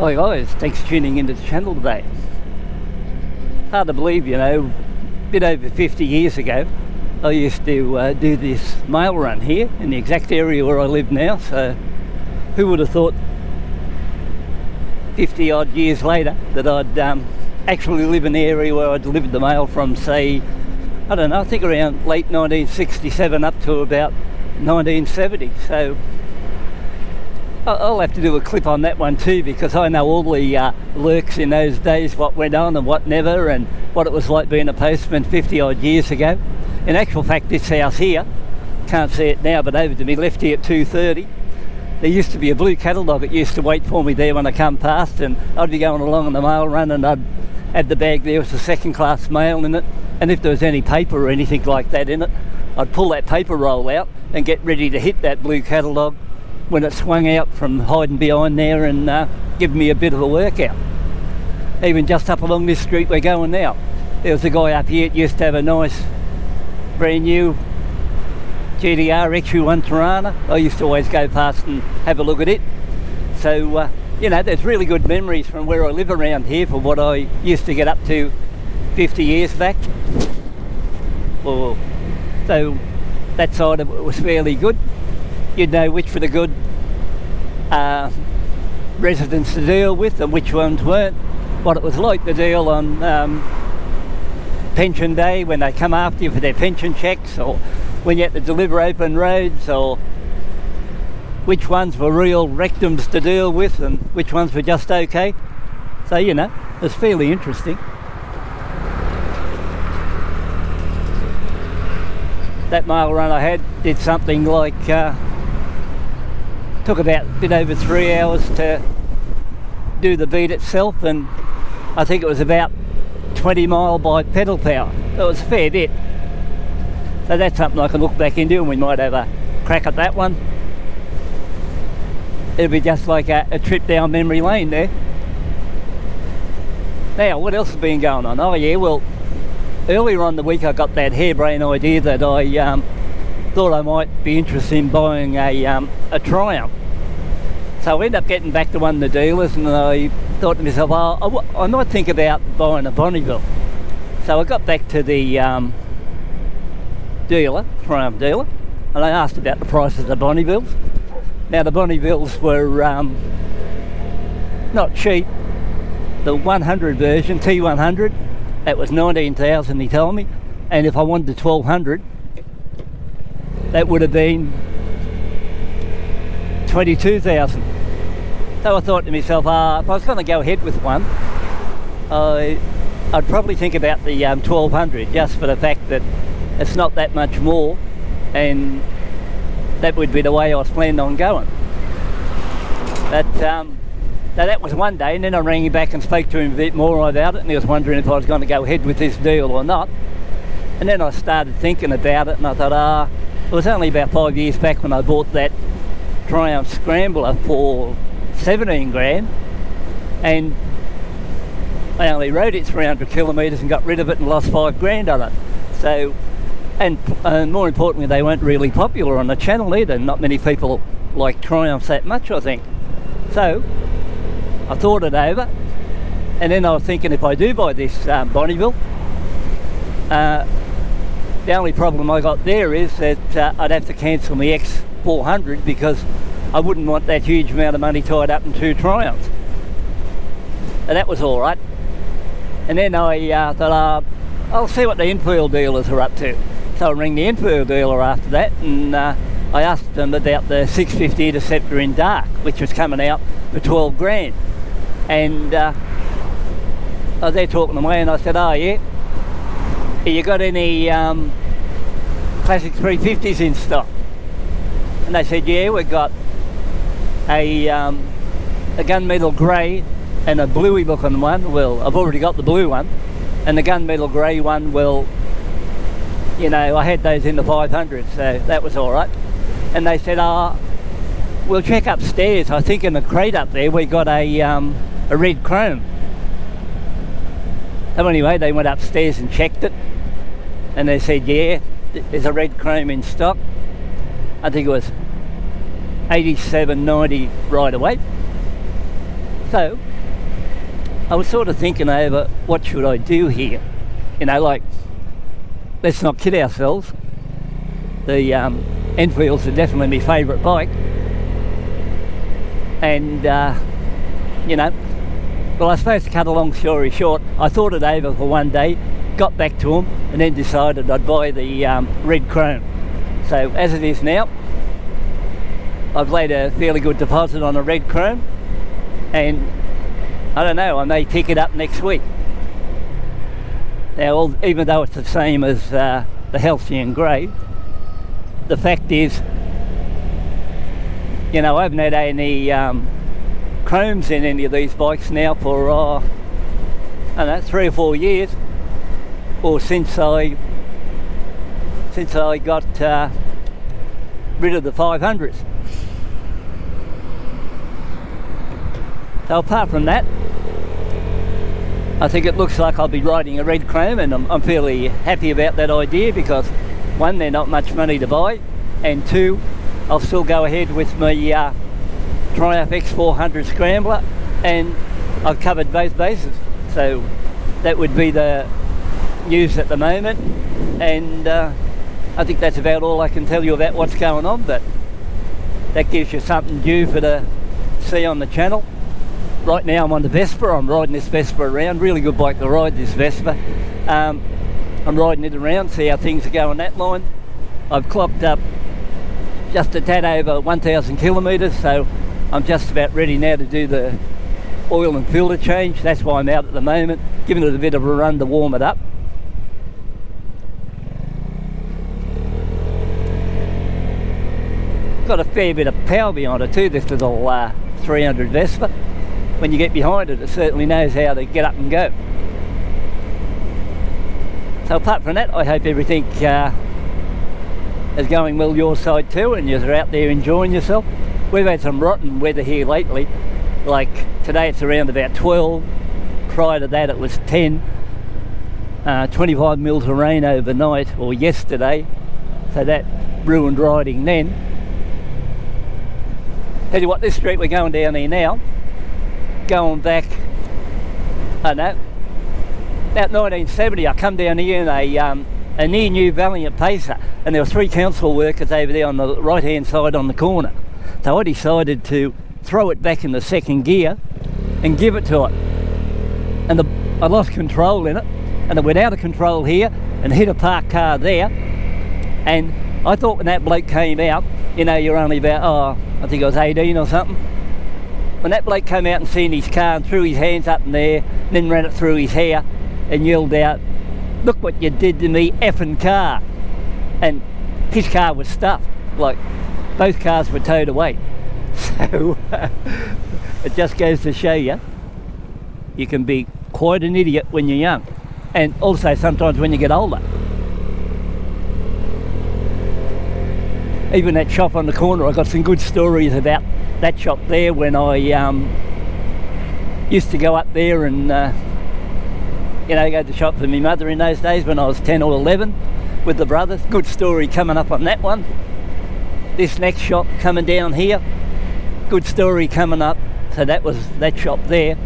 Hi guys, thanks for tuning into the channel today. Hard to believe, a bit over 50 years ago I used to do this mail run here in the exact area where I live now, so who would have thought 50 odd years later that I'd actually live in the area where I delivered the mail from, say, I don't know, I think around late 1967 up to about 1970. So I'll have to do a clip on that one too, because I know all the lurks in those days, what went on and what never, and what it was like being a postman 50 odd years ago. In actual fact, this house here, can't see it now, but over to me left here at 2:30, there used to be a blue cattle that used to wait for me there when I come past, and I'd be going along on the mail run and I'd add the bag there with a second class mail in it, and if there was any paper or anything like that in it, I'd pull that paper roll out and get ready to hit that blue catalogue when it swung out from hiding behind there and give me a bit of a workout. Even just up along this street we're going now, there was a guy up here that used to have a nice brand new GTR XU1 Tirana. I used to always go past and have a look at it. So there's really good memories from where I live around here for what I used to get up to 50 years back. So that side of it was fairly good. You'd know which were the good residents to deal with and which ones weren't. What it was like to deal on pension day when they come after you for their pension checks, or when you had to deliver open roads, or which ones were real rectums to deal with and which ones were just okay. So, it's fairly interesting. That mail run I had did something like, took about a bit over 3 hours to do the beat itself, and I think it was about 20 mile by pedal power. It was a fair bit. So that's something I can look back into, and we might have a crack at that one. It'll be just like a trip down memory lane there. Now, what else has been going on? Oh yeah, well, earlier on the week I got that harebrained idea that I thought I might be interested in buying a Triumph. So I ended up getting back to one of the dealers, and I thought to myself, I might think about buying a Bonneville. So I got back to the Triumph dealer, and I asked about the prices of the Bonnevilles. Now the Bonnevilles were not cheap. The 100 version, T100, that was 19,000 he told me, and if I wanted the 1200, that would have been 22,000. So I thought to myself, if I was going to go ahead with one, I'd probably think about the 1200, just for the fact that it's not that much more, and that would be the way I was planning on going. But now that was one day, and then I rang him back and spoke to him a bit more about it, and he was wondering if I was going to go ahead with this deal or not. And then I started thinking about it, and I thought, it was only about 5 years back when I bought that Triumph Scrambler for 17 grand, and I only rode it 300 kilometres and got rid of it and lost 5 grand on it. So, and more importantly, they weren't really popular on the channel either. Not many people like Triumphs that much, I think. So I thought it over, and then I was thinking, if I do buy this Bonneville, the only problem I got there is that I'd have to cancel my X400, because I wouldn't want that huge amount of money tied up in 2 Triumphs. And that was all right. And then I thought, I'll see what the Enfield dealers are up to. So I rang the Enfield dealer after that, and I asked them about the 650 Interceptor in dark, which was coming out for 12 grand. And I was there talking to me, and I said, yeah, you got any classic 350s in stock? And they said, yeah, we've got a gunmetal grey and a bluey looking one. Well, I've already got the blue one, and the gunmetal grey one, well, I had those in the 500, so that was all right. And they said, we'll check upstairs. I think in the crate up there we got a red chrome. So anyway, they went upstairs and checked it, and they said, yeah, there's a red chrome in stock. I think it was $87.90 right away. So I was sort of thinking over what should I do here. You know, like, let's not kid ourselves. The Enfield's are definitely my favourite bike. And, you know, well, I suppose to cut a long story short, I thought it over for one day, got back to them, and then decided I'd buy the red chrome. So as it is now, I've laid a fairly good deposit on a red chrome, and I don't know, I may pick it up next week. Now, even though it's the same as the Halcyon Grey, the fact is, you know, I haven't had any chromes in any of these bikes now for, I don't know, 3 or 4 years, or since I got rid of the 500s. So apart from that, I think it looks like I'll be riding a red chrome, and I'm fairly happy about that idea because, one, they're not much money to buy, and two, I'll still go ahead with my Triumph X400 Scrambler, and I've covered both bases. So that would be the news at the moment, and I think that's about all I can tell you about what's going on, but that gives you something new for to see on the channel. Right now I'm on the Vespa. I'm riding this Vespa around. Really good bike to ride, this Vespa. I'm riding it around, see how things are going that line. I've clocked up just a tad over 1,000 kilometres, so I'm just about ready now to do the oil and filter change. That's why I'm out at the moment, giving it a bit of a run to warm it up. Got a fair bit of power behind it too, this little 300 Vespa. When you get behind it, it certainly knows how to get up and go. So apart from that, I hope everything is going well your side too, and you're out there enjoying yourself. We've had some rotten weather here lately. Like today it's around about 12. Prior to that it was 10. 25 mils of rain overnight, or yesterday. So that ruined riding then. Tell you what, this street we're going down here now, going back, I don't know, about 1970, I come down here in a near new Valiant Pacer, and there were 3 council workers over there on the right hand side on the corner. So I decided to throw it back in the second gear and give it to it. And I lost control in it, and it went out of control here and hit a parked car there. And I thought when that bloke came out, you know, you're only about, I think I was 18 or something. When that bloke came out and seen his car and threw his hands up in there, and then ran it through his hair and yelled out, "Look what you did to me effing car." And his car was stuffed, like both cars were towed away. So it just goes to show you, you can be quite an idiot when you're young, and also sometimes when you get older. Even that shop on the corner, I got some good stories about that shop there when I used to go up there and you know, go to shop for my mother in those days when I was 10 or 11 with the brothers. Good story coming up on that one. This next shop coming down here, good story coming up. So that was that shop there.